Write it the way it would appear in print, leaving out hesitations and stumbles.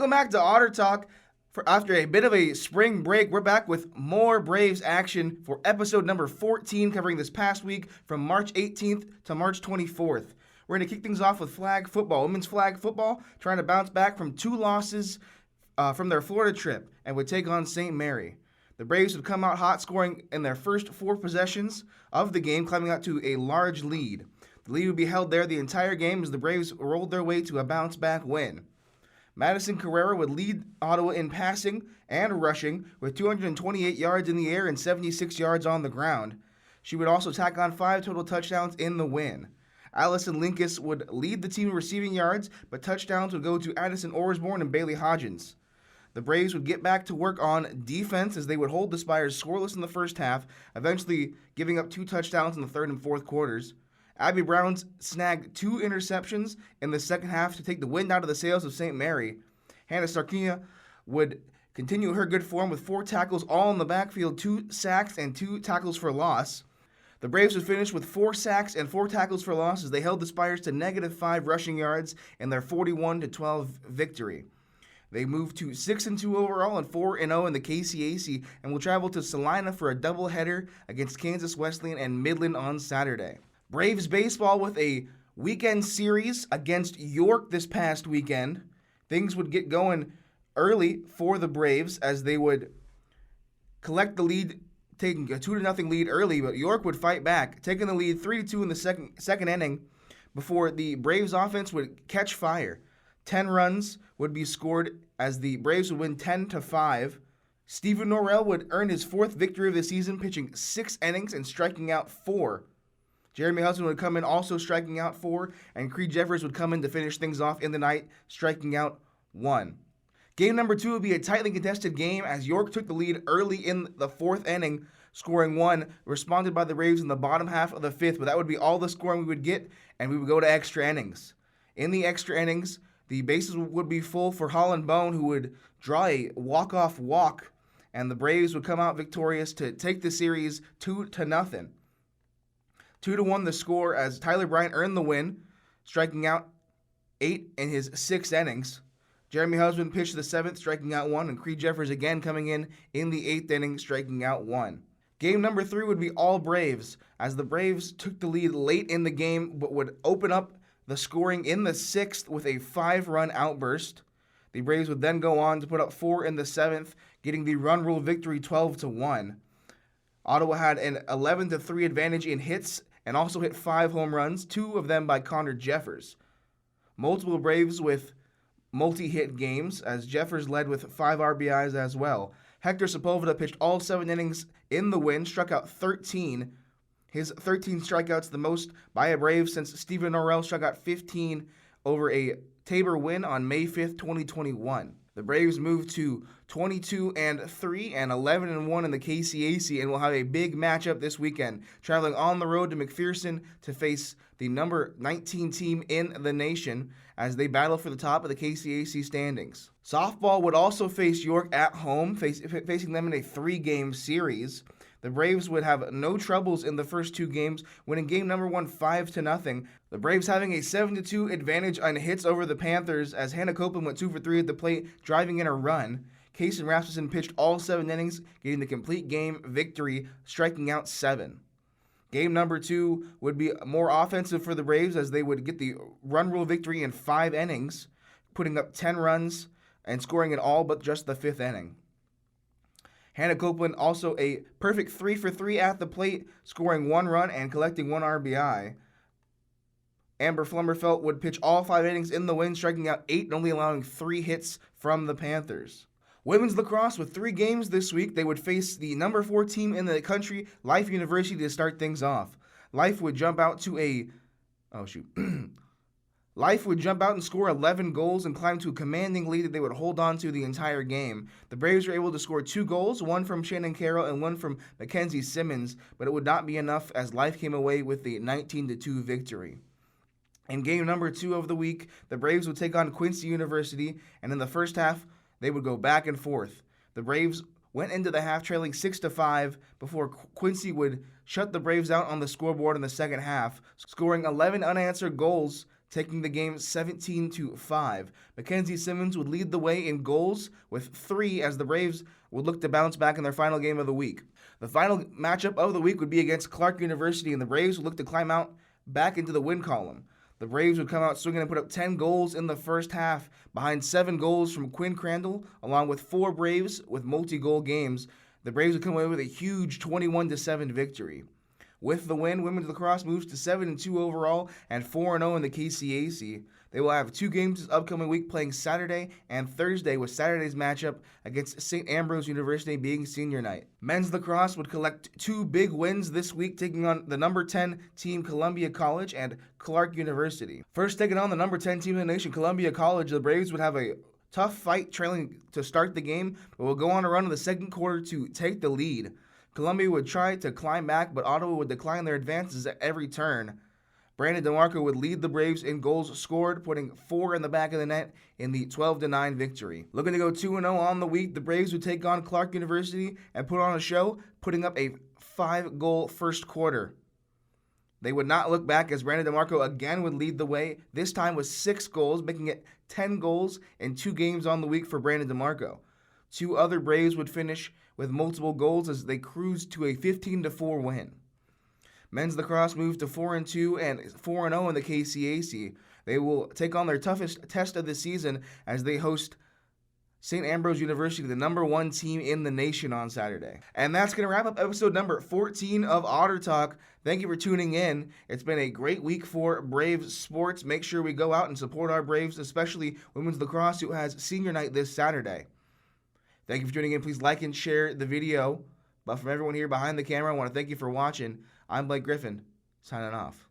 Welcome back to Otter Talk. After a bit of a spring break, we're back with more Braves action for episode number 14, covering this past week from March 18th to March 24th. We're going to kick things off with flag football. Women's flag football trying to bounce back from 2 losses from their Florida trip and would take on St. Mary. The Braves would come out hot, scoring in their first 4 possessions of the game, climbing out to a large lead. The lead would be held there the entire game as the Braves rolled their way to a bounce-back win. Madison Carrera would lead Ottawa in passing and rushing with 228 yards in the air and 76 yards on the ground. She would also tack on 5 total touchdowns in the win. Allison Linkus would lead the team in receiving yards, but touchdowns would go to Addison Orsborn and Bailey Hodgins. The Braves would get back to work on defense as they would hold the Spires scoreless in the first half, eventually giving up 2 touchdowns in the third and fourth quarters. Abby Browns snagged 2 interceptions in the second half to take the wind out of the sails of St. Mary. Hannah Sarkina would continue her good form with 4 tackles all in the backfield, 2 sacks, and 2 tackles for loss. The Braves would finish with 4 sacks and 4 tackles for loss as they held the Spires to -5 rushing yards in their 41-12 victory. They moved to 6-2 overall and 4-0 in the KCAC and will travel to Salina for a doubleheader against Kansas Wesleyan and Midland on Saturday. Braves baseball with a weekend series against York this past weekend. Things would get going early for the Braves as they would collect the lead, taking a 2-0 lead early, but York would fight back, taking the lead 3-2 in the second inning before the Braves offense would catch fire. 10 runs would be scored as the Braves would win 10-5. Stephen Norrell would earn his 4th victory of the season, pitching 6 innings and striking out 4. Jeremy Hudson would come in also striking out 4, and Creed Jeffers would come in to finish things off in the night, striking out 1. Game number 2 would be a tightly contested game as York took the lead early in the 4th inning, scoring 1, responded by the Braves in the bottom half of the 5th, but that would be all the scoring we would get, and we would go to extra innings. In the extra innings, the bases would be full for Holland Bone, who would draw a walk-off walk, and the Braves would come out victorious to take the series 2-0. 2-1 the score as Tyler Bryant earned the win, striking out 8 in his 6 innings. Jeremy Husband pitched the 7th, striking out 1, and Creed Jeffers again coming in the 8th inning, striking out 1. Game number 3 would be all Braves, as the Braves took the lead late in the game, but would open up the scoring in the 6th with a 5-run outburst. The Braves would then go on to put up 4 in the 7th, getting the run rule victory 12-1. Ottawa had an 11-3 advantage in hits and also hit 5 home runs, 2 of them by Connor Jeffers. Multiple Braves with multi-hit games, as Jeffers led with 5 RBIs as well. Hector Sepulveda pitched all 7 innings in the win, struck out 13. His 13 strikeouts, the most by a Brave since Stephen Norrell struck out 15 over a Tabor win on May 5th, 2021. The Braves moved to 22-3 and 11-1 in the KCAC and will have a big matchup this weekend, traveling on the road to McPherson to face the number 19 team in the nation as they battle for the top of the KCAC standings. Softball would also face York at home, facing them in a 3-game series. The Braves would have no troubles in the first 2 games, winning game number 1 5-0. The Braves having a 7-2 advantage on hits over the Panthers as Hannah Copeland went 2 for 3 at the plate, driving in a run. Kaysen Rasmussen pitched all 7 innings, getting the complete game victory, striking out 7. Game number 2 would be more offensive for the Braves as they would get the run rule victory in 5 innings, putting up 10 runs and scoring in all but just the 5th inning. Hannah Copeland also a perfect 3 for 3 at the plate, scoring 1 run and collecting 1 RBI. Amber Flummerfelt would pitch all 5 innings in the win, striking out 8 and only allowing 3 hits from the Panthers. Women's lacrosse with 3 games this week. They would face the number 4 team in the country, Life University, to start things off. Life would jump out Life would jump out and score 11 goals and climb to a commanding lead that they would hold on to the entire game. The Braves were able to score 2 goals, one from Shannon Carroll and one from Mackenzie Simmons, but it would not be enough as Life came away with the 19-2 victory. In game number 2 of the week, the Braves would take on Quincy University, and in the first half, they would go back and forth. The Braves went into the half trailing 6-5 before Quincy would shut the Braves out on the scoreboard in the second half, scoring 11 unanswered goals taking the game 17-5. Mackenzie Simmons would lead the way in goals with 3 as the Braves would look to bounce back in their final game of the week. The final matchup of the week would be against Clark University, and the Braves would look to climb out back into the win column. The Braves would come out swinging and put up 10 goals in the first half, behind 7 goals from Quinn Crandall, along with 4 Braves with multi-goal games. The Braves would come away with a huge 21-7 victory. With the win, women's lacrosse moves to 7-2 overall and 4-0 in the KCAC. They will have 2 games this upcoming week, playing Saturday and Thursday, with Saturday's matchup against St. Ambrose University being senior night. Men's lacrosse would collect 2 big wins this week, taking on the number 10 team Columbia College and Clark University. First taking on the number 10 team in the nation, Columbia College, the Braves would have a tough fight trailing to start the game, but will go on a run in the second quarter to take the lead. Columbia would try to climb back, but Ottawa would decline their advances at every turn. Brandon DeMarco would lead the Braves in goals scored, putting 4 in the back of the net in the 12-9 victory. Looking to go 2-0 on the week, the Braves would take on Clark University and put on a show, putting up a 5-goal first quarter. They would not look back as Brandon DeMarco again would lead the way, this time with 6 goals, making it 10 goals in 2 games on the week for Brandon DeMarco. 2 other Braves would finish with multiple goals as they cruised to a 15-4 win. Men's lacrosse moves to 4-2 and 4-0 in the KCAC. They will take on their toughest test of the season as they host St. Ambrose University, the number 1 team in the nation, on Saturday. And that's going to wrap up episode number 14 of Otter Talk. Thank you for tuning in. It's been a great week for Braves sports. Make sure we go out and support our Braves, especially women's lacrosse, who has senior night this Saturday. Thank you for tuning in. Please like and share the video. But from everyone here behind the camera, I want to thank you for watching. I'm Blake Griffin, signing off.